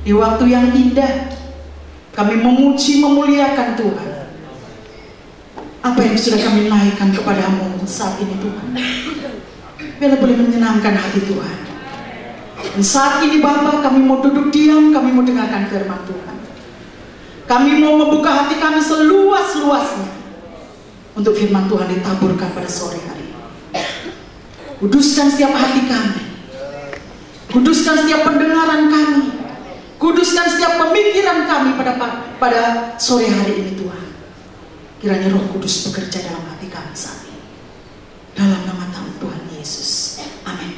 Di waktu yang indah kami memuji memuliakan Tuhan. Apa yang sudah kami naikkan kepadamu saat ini Tuhan, biar boleh menyenangkan hati Tuhan. Dan saat ini Bapa, kami mau duduk diam, kami mau dengarkan firman Tuhan. Kami mau membuka hati kami seluas-luasnya untuk firman Tuhan ditaburkan pada sore hari. Kuduskan setiap hati kami, kuduskan setiap pendengaran kami, kuduskan setiap pemikiran kami pada sore hari ini Tuhan. Kiranya Roh Kudus bekerja dalam hati kami saat ini. Dalam nama Tuhan Yesus. Amin.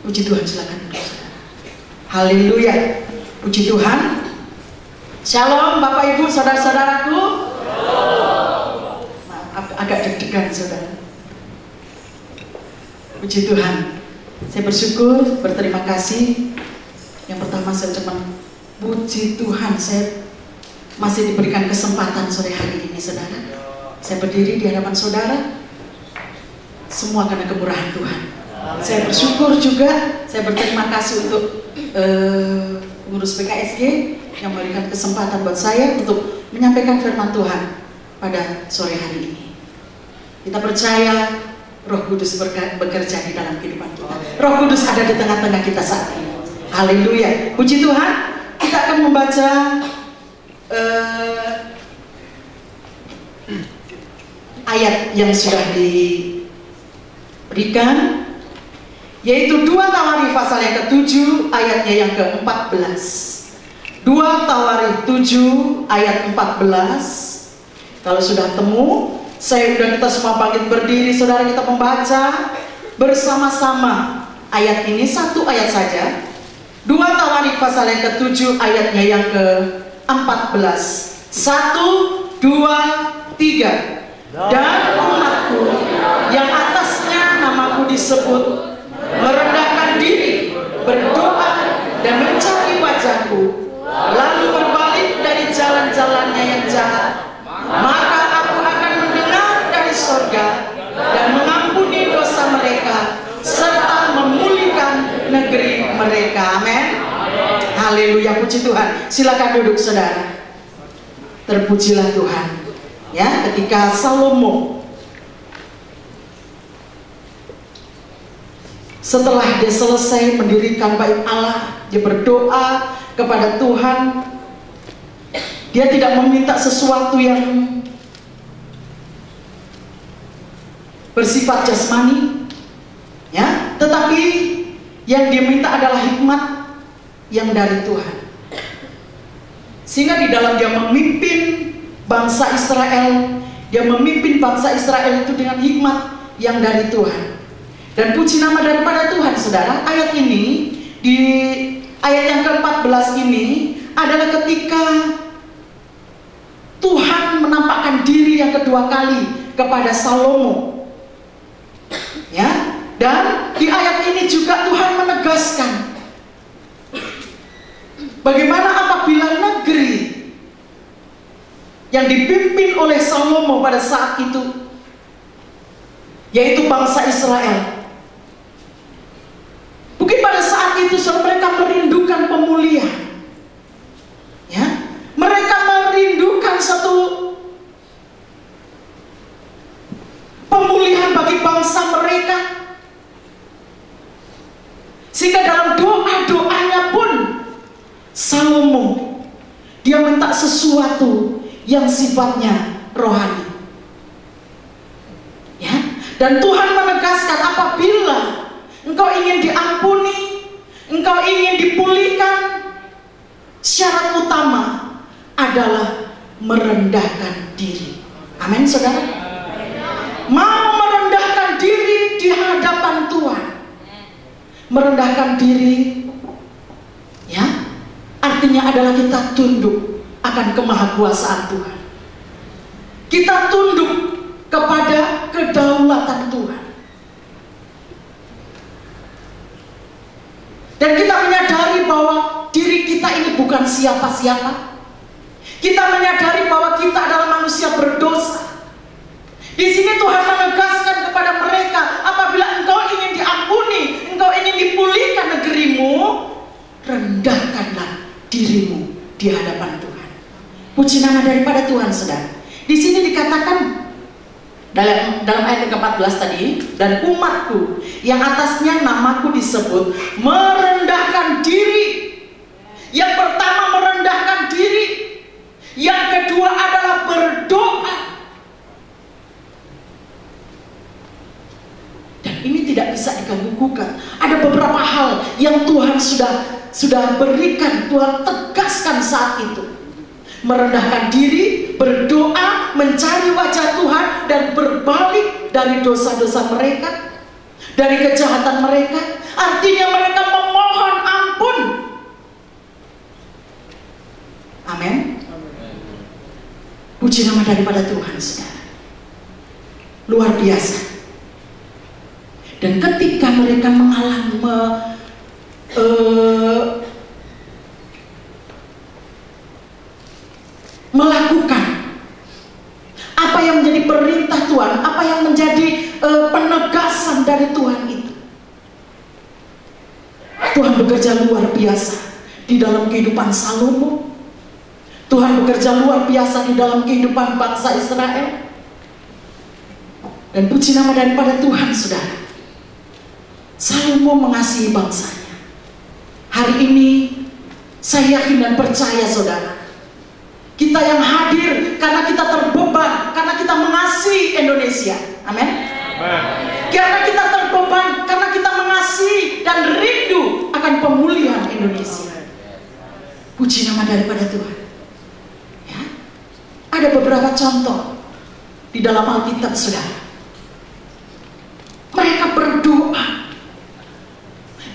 Puji Tuhan, silakan duduk saudara. Haleluya. Puji Tuhan. Shalom Bapak Ibu saudara-saudaraku. Agak deg-degan saudara. Puji Tuhan. Saya bersyukur, berterima kasih. Yang pertama saya cuma puji Tuhan, saya masih diberikan kesempatan sore hari ini saudara. Saya berdiri di hadapan saudara, semua karena kemurahan Tuhan. Saya bersyukur juga, saya berterima kasih untuk pengurus PKSG yang memberikan kesempatan buat saya untuk menyampaikan firman Tuhan pada sore hari ini. Kita percaya Roh Kudus bekerja di dalam kehidupan kita. Roh Kudus ada di tengah-tengah kita saat ini. Haleluya. Puji Tuhan. Kita akan membaca ayat yang sudah diberikan, yaitu 2 Tawarikh pasal yang ke-7 ayatnya yang ke-14. 2 Tawarikh 7 ayat 14. Kalau sudah temu, kita semua bangkit berdiri, saudara, kita membaca bersama-sama ayat ini, satu ayat saja. 2 Tawarikh pasal yang ke-7 ayatnya yang ke-14. 1, 2, 3. Dan umatku yang atasnya namaku disebut merendahkan diri, berdoa dan mencari wajahku, lalu berbalik dari jalan-jalannya yang jahat, maka aku akan mendengar dari sorga dan mengampuni dosa mereka serta memulihkan negeri mereka. Amin. Haleluya, puji Tuhan. Silakan duduk saudara. Terpujilah Tuhan. Ya, ketika Salomo setelah dia selesai mendirikan bait Allah, dia berdoa kepada Tuhan. Dia tidak meminta sesuatu yang bersifat jasmani, ya, tetapi yang dia minta adalah hikmat yang dari Tuhan. Sehingga di dalam dia memimpin bangsa Israel, dia memimpin bangsa Israel itu dengan hikmat yang dari Tuhan. Dan puji nama daripada Tuhan, saudara. Ayat ini, di ayat yang ke-14 ini adalah ketika Tuhan menampakkan diri yang kedua kali kepada Salomo. Ya, dan di ayat ini juga Tuhan menegaskan bagaimana apabila negeri yang dipimpin oleh Salomo pada saat itu, yaitu bangsa Israel, mungkin pada saat itu mereka merindukan pemulihan, ya, mereka merindukan satu pemulihan bagi bangsa mereka. Sehingga dalam doa-doanya pun Salomo dia minta sesuatu yang sifatnya rohani. Ya, dan Tuhan menegaskan apabila engkau ingin diampuni, engkau ingin dipulihkan, syarat utama adalah merendahkan diri. Amin, saudara. Mau merendahkan diri di hadapan Tuhan, merendahkan diri, ya, artinya adalah kita tunduk akan kemahakuasaan Tuhan. Kita tunduk kepada kedaulatan Tuhan. Dan kita menyadari bahwa diri kita ini bukan siapa-siapa. Kita menyadari bahwa kita adalah manusia berdosa. Di sini Tuhan menegaskan kepada mereka, apabila engkau ingin diampuni, engkau ingin dipulihkan negerimu, rendahkanlah dirimu di hadapan Tuhan. Puji nama daripada Tuhan, saudara. Di sini dikatakan dalam ayat yang ke-14 tadi, dan umatku yang atasnya namaku disebut merendahkan diri. Yang pertama merendahkan diri, yang kedua adalah berdoa. Dan ini tidak bisa diganggu-gugat. Ada beberapa hal yang Tuhan sudah berikan, Tuhan tegaskan saat itu. Merendahkan diri, berdoa, mencari wajah Tuhan, dan berbalik dari dosa-dosa mereka, dari kejahatan mereka. Artinya mereka memohon ampun. Amin. Puji nama daripada Tuhan, saudara. Luar biasa. Dan ketika mereka mengalami melakukan apa yang menjadi perintah Tuhan, apa yang menjadi penegasan dari Tuhan itu, Tuhan bekerja luar biasa di dalam kehidupan Salomo. Tuhan bekerja luar biasa di dalam kehidupan bangsa Israel. Dan puji nama daripada Tuhan, saudara. Salomo mengasihi bangsanya. Hari ini saya yakin dan percaya, saudara, kita yang hadir karena kita terbeban, karena kita mengasihi Indonesia. Amin. Karena kita terbeban, karena kita mengasihi dan rindu akan pemulihan Indonesia. Puji nama daripada Tuhan. Ya. Ada beberapa contoh di dalam Alkitab, saudara. Mereka berdoa.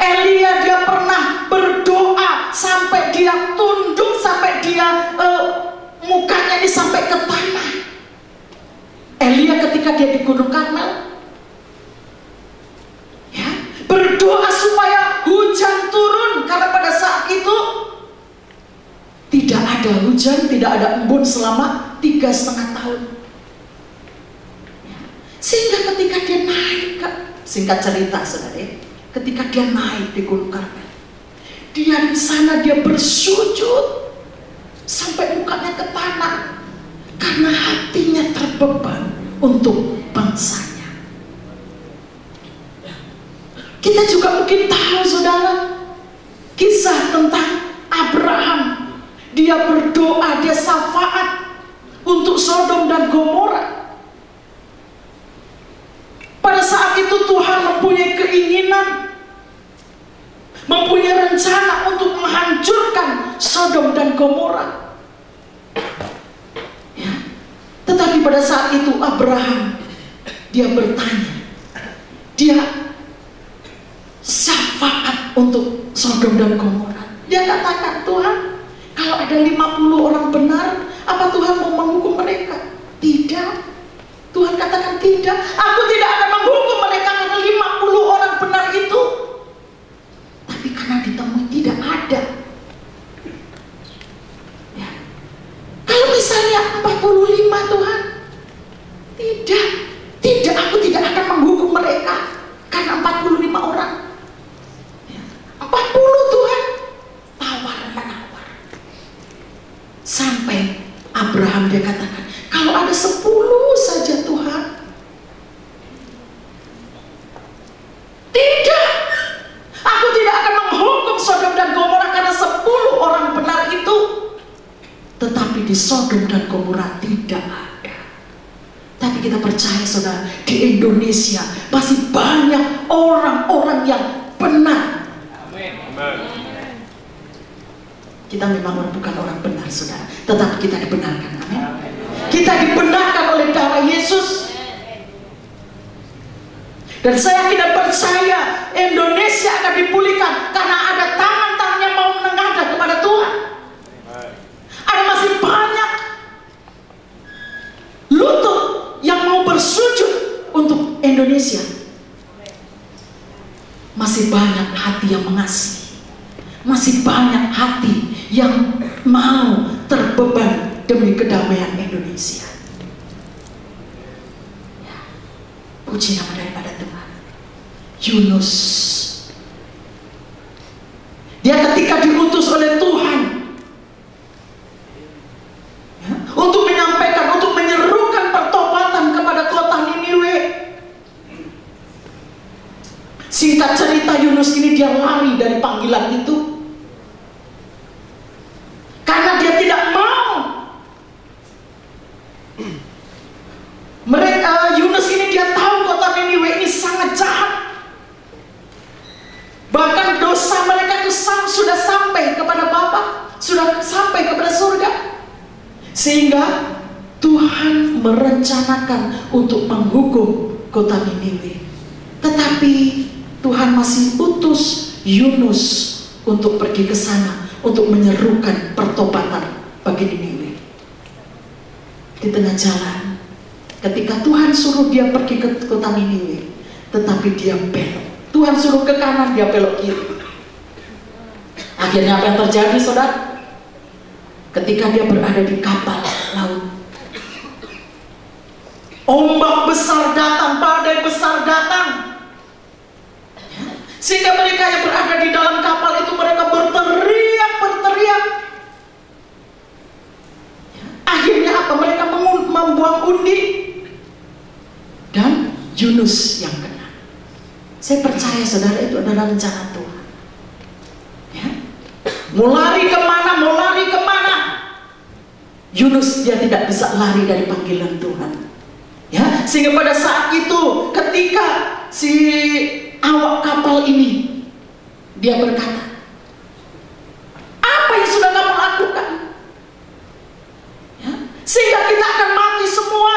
Elia dia pernah berdoa sampai dia tunduk, sampai dia mukanya ini sampai ke tanah. Elia ketika dia di Gunung Karmel, ya, berdoa supaya hujan turun, karena pada saat itu tidak ada hujan, tidak ada embun selama 3,5 tahun. Ya. Sehingga ketika dia naik ke, singkat cerita, saudara, ketika dia naik di Gunung Karmel. Dia di sana dia bersujud sampai mukanya ke tanah karena hatinya terbeban untuk bangsanya. Kita juga mungkin tahu saudara kisah tentang Abraham. Dia berdoa, dia syafaat untuk Sodom dan Gomora. Pada saat itu Tuhan mempunyai keinginan, mempunyai rencana untuk menghancurkan Sodom dan Gomora. Ya. Tetapi pada saat itu Abraham, dia bertanya, dia syafaat untuk Sodom dan Gomora. Dia katakan, Tuhan, kalau ada 50 orang benar, apa Tuhan mau menghukum mereka? Tidak. Tuhan katakan tidak. Aku tidak akan menghukum mereka karena 50 orang benar itu. Tapi karena ditemui tidak ada. Ya. Kalau misalnya 45 Tuhan, tidak. Tidak, aku tidak akan menghukum mereka karena 45 orang. Ya. 40 Tuhan. Tawar-menawar. Sampai Abraham dia katakan, kalau ada 10 saja Tuhan. Tidak. Aku tidak akan menghukum Sodom dan Gomora karena 10 orang benar itu. Tetapi di Sodom dan Gomora tidak ada. Tapi kita percaya saudara, di Indonesia masih banyak orang-orang yang benar. Amin. Kita memang bukan orang benar saudara, tetapi kita dibenarkan. Amin. Kita dibenarkan oleh darah Yesus. Dan saya tidak percaya Indonesia akan dipulihkan karena ada tangan-tangan yang mau menengadah kepada Tuhan. Ada masih banyak lutut yang mau bersujud untuk Indonesia. Masih banyak hati yang mengasihi. Masih banyak hati yang mau terbeban demi kedamaian Indonesia. Ya. Puji nama daripada Tuhan. Yunus, dia ketika diutus oleh Tuhan ya, untuk menyampaikan, untuk menyerukan pertobatan kepada kota Niniwe. Singkat cerita, Yunus ini dia lari dari panggilan itu karena dia tidak mau. Yunus ini dia tahu kota Niniwe ini sangat jahat. Bahkan dosa mereka itu sudah sampai kepada Bapa, sudah sampai kepada surga. Sehingga Tuhan merencanakan untuk menghukum kota Niniwe. Tetapi Tuhan masih utus Yunus untuk pergi ke sana untuk menyerukan pertobatan bagi Niniwe. Di tengah jalan, ketika Tuhan suruh dia pergi ke kota Niniwe, tetapi dia belok. Tuhan suruh ke kanan, dia belok kiri. Akhirnya apa yang terjadi saudara? Ketika dia berada di kapal laut, ombak besar datang, badai besar datang, sehingga mereka yang berada di dalam kapal itu mereka berteriak. Akhirnya apa? Mereka membuang undi dan Yunus yang kena. Saya percaya saudara itu adalah rencana Tuhan. Ya. Mau lari kemana? Yunus dia tidak bisa lari dari panggilan Tuhan. Ya, sehingga pada saat itu ketika si awak kapal ini dia berkata, apa yang sudah kamu lakukan? Ya, sehingga kita akan mati semua.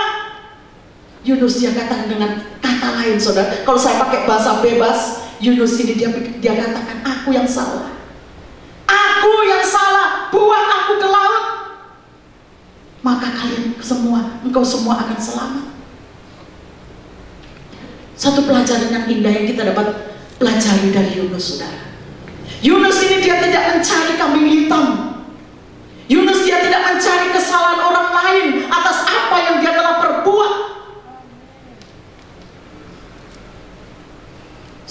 Yunus dia katakan dengan kata lain saudara, kalau saya pakai bahasa bebas, Yunus ini dia katakan, aku yang salah, buang aku ke laut, maka engkau semua akan selamat. Satu pelajaran yang indah yang kita dapat pelajari dari Yunus saudara. Yunus ini dia tidak mencari kambing hitam. Yunus dia tidak mencari kesalahan orang lain atas apa yang dia telah perbuat.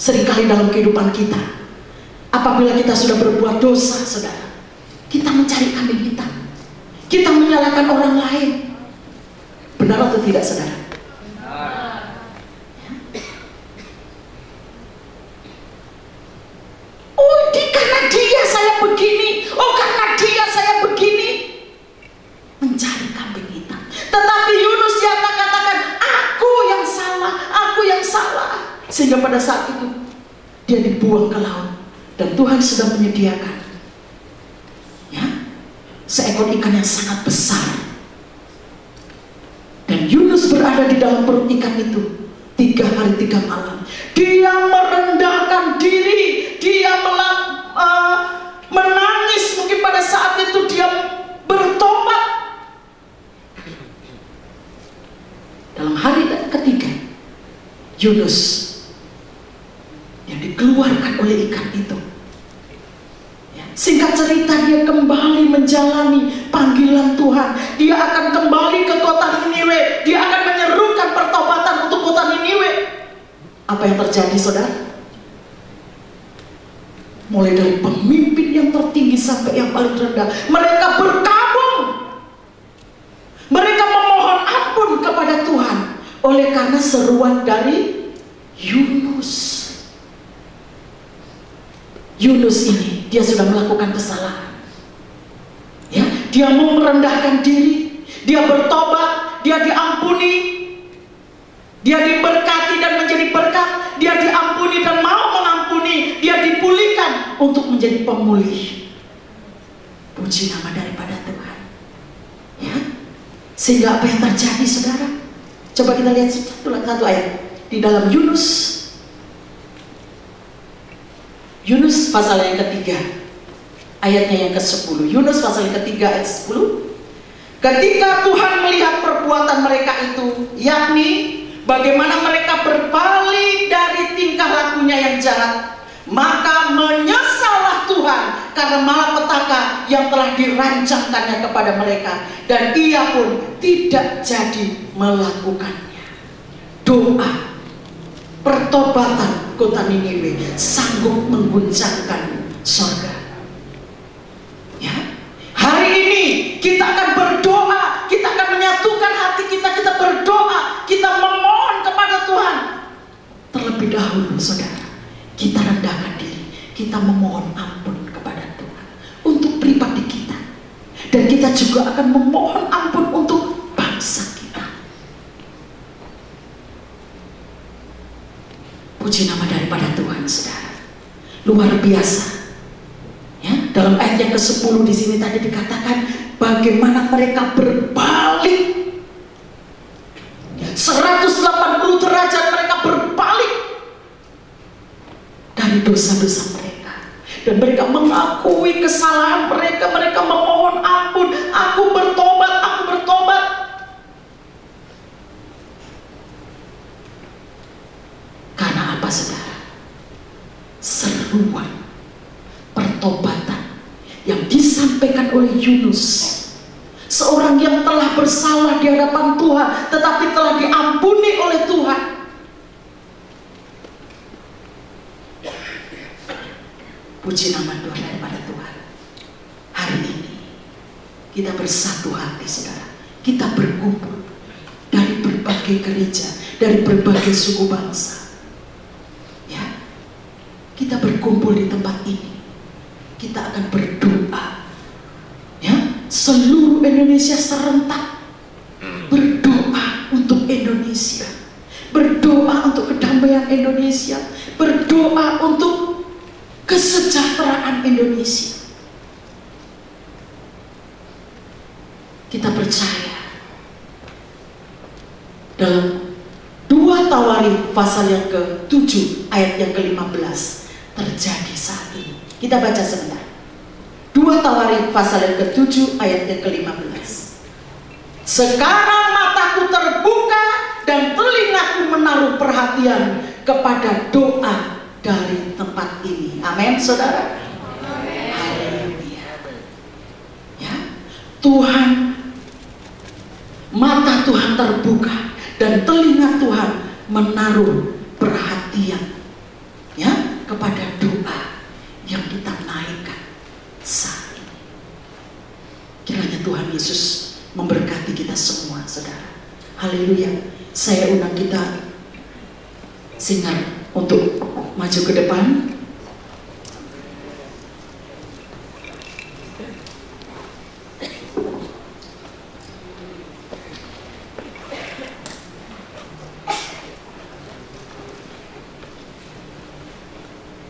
Seringkali dalam kehidupan kita, apabila kita sudah berbuat dosa, saudara, kita mencari kambing hitam. Kita menyalahkan orang lain. Benar atau tidak, saudara? Oh, karena dia saya begini. Oh, karena dia saya begini. Mencari kambing hitam. Tetapi Yunus yang katakan, aku yang salah, aku yang salah. Sehingga pada saat itu dia dibuang ke laut. Dan Tuhan sudah menyediakan seekor ikan yang sangat besar. Dan Yunus berada di dalam perut ikan itu 3 hari 3 malam. Dia merendahkan diri. Dia menangis. Mungkin pada saat itu dia bertobat. Dalam hari ketiga, Yunus yang dikeluarkan oleh ikan itu, singkat cerita, dia kembali menjalani panggilan Tuhan. Dia akan kembali ke kota Niniwe. Dia akan menyerukan pertobatan untuk kota Niniwe. Apa yang terjadi, saudara? Mulai dari pemimpin yang tertinggi sampai yang paling rendah, mereka berkabung. Mereka memohon ampun kepada Tuhan oleh karena seruan dari Yunus. Yunus ini, dia sudah melakukan kesalahan. Ya, dia mau merendahkan diri, dia bertobat, dia diampuni, dia diberkati dan menjadi berkat, dia diampuni dan mau mengampuni, dia dipulihkan untuk menjadi pemulih. Puji nama daripada Tuhan. Ya, sehingga apa yang terjadi, saudara? Coba kita lihat satu ayat di dalam Yunus pasal yang ketiga, ayatnya yang ke-10. Yunus pasal yang ketiga ayat 10. Ketika Tuhan melihat perbuatan mereka itu, yakni bagaimana mereka berbalik dari tingkah lakunya yang jahat, maka menyesallah Tuhan karena malapetaka yang telah dirancangkannya kepada mereka, dan ia pun tidak jadi melakukannya. Doa pertobatan kota Niniwe sanggup mengguncangkan sorga. Ya, hari ini kita akan berdoa, kita akan menyatukan hati kita, kita berdoa, kita memohon kepada Tuhan. Terlebih dahulu, saudara, kita rendahkan diri, kita memohon ampun kepada Tuhan untuk pribadi kita, dan kita juga akan memohon ampun untuk bangsa kita. Puji nama daripada Tuhan, saudara. Luar biasa. Ya, dalam ayat yang ke-10 di sini tadi dikatakan bagaimana mereka berbalik 180 derajat, mereka berbalik dari dosa-dosa mereka, dan mereka mengakui kesalahan mereka. Mereka memohon ampun, aku bertobat, aku bertobat. Karena apa, saudara? Seruan pertobatan yang disampaikan oleh Yunus, seorang yang telah bersalah di hadapan Tuhan tetapi telah diampuni oleh Tuhan. Puji nama Tuhan daripada Tuhan. Hari ini kita bersatu hati, saudara. Kita berkumpul dari berbagai gereja, dari berbagai suku bangsa. Kita berkumpul di tempat ini, kita akan berdoa, ya, seluruh Indonesia serentak berdoa untuk Indonesia, berdoa untuk kedamaian Indonesia, berdoa untuk kesejahteraan Indonesia. Kita percaya dalam 2 Tawarikh pasal yang ke-7 ayat yang ke-15 terjadi saat ini. Kita baca sebentar. 2 Tawarikh pasal yang ke-7 ayat yang ke-15. Sekarang mataku terbuka dan telingaku menaruh perhatian kepada doa dari tempat ini. Amin, saudara. Haleluya. Ya, Tuhan, mata Tuhan terbuka dan telinga Tuhan menaruh perhatian, ya, Tuhan Yesus memberkati kita semua, saudara. Haleluya. Saya undang kita singer untuk maju ke depan.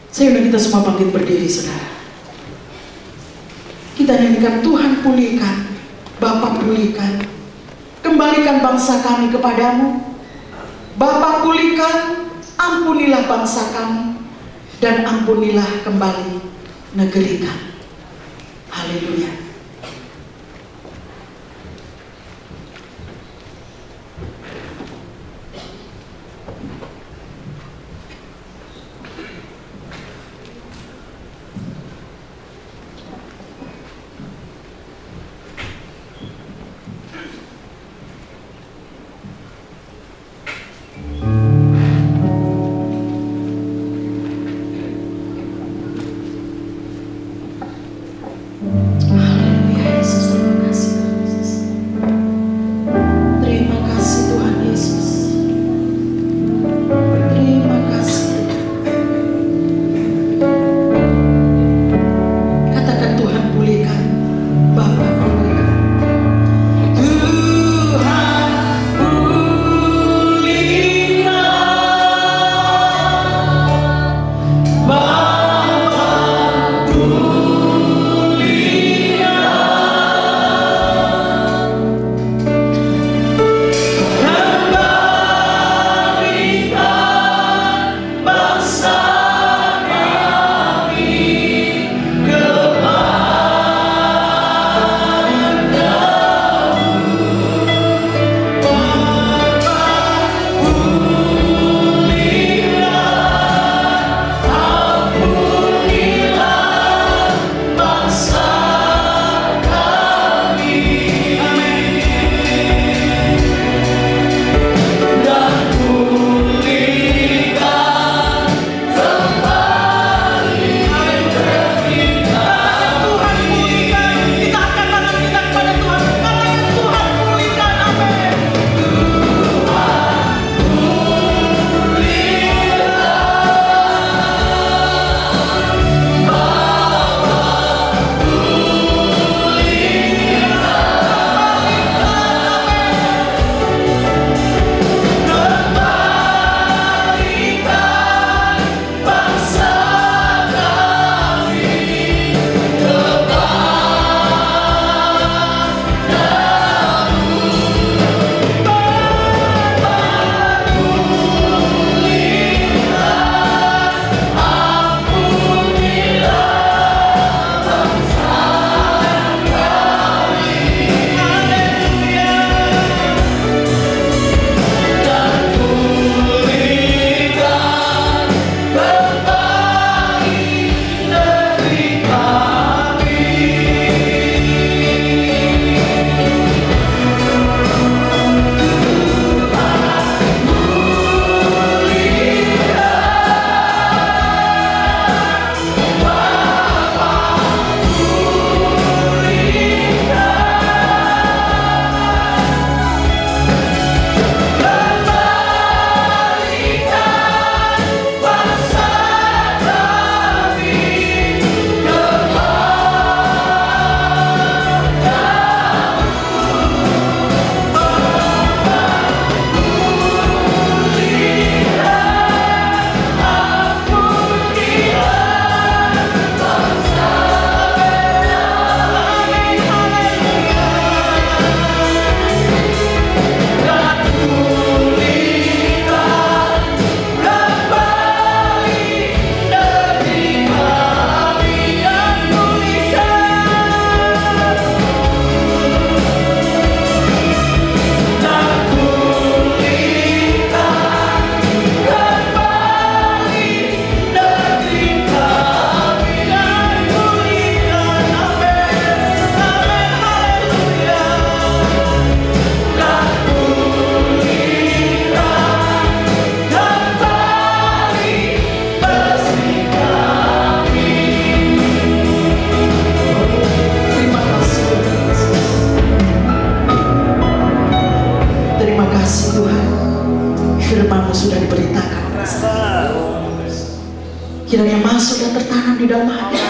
Saya undang kita semua bangkit berdiri, saudara. Kita nyanyikan, Tuhan pulihkan, Bapa pulihkan, kembalikan bangsa kami kepadamu. Bapa pulihkan, ampunilah bangsa kami, dan ampunilah kembali negeri kami. Haleluya. Haleluya. sudah tertanam di dalam hati,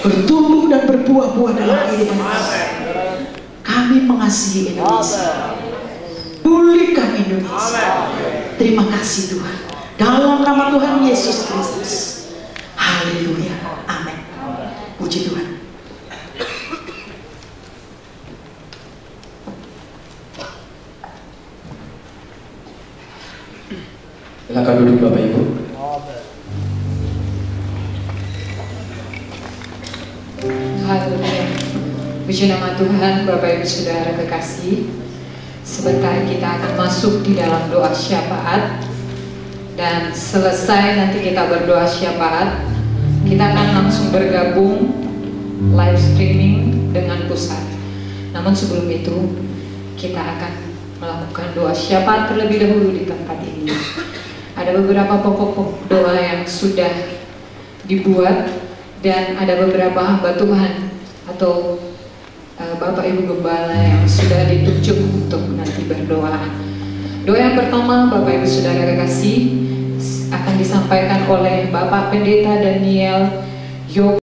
bertumbuh dan berbuah-buah dalam kehidupan kami. Kami mengasihi Indonesia, pulihkan Indonesia. Terima kasih Tuhan, dalam nama Tuhan Yesus Kristus. Haleluya, amin. Puji Tuhan. Silakan duduk Bapak Ibu. Haleluya. Puji nama Tuhan. Bapak Ibu Saudara kekasih, sebentar kita akan masuk di dalam doa syafaat, dan selesai nanti kita berdoa syafaat, kita akan langsung bergabung live streaming dengan pusat. Namun sebelum itu kita akan melakukan doa syafaat terlebih dahulu di tempat ini. Ada beberapa pokok doa yang sudah dibuat, dan ada beberapa hamba Tuhan atau Bapak Ibu Gembala yang sudah ditunjuk untuk nanti berdoa. Doa yang pertama, Bapak Ibu Saudara kekasih, akan disampaikan oleh Bapak Pendeta Daniel Yoga.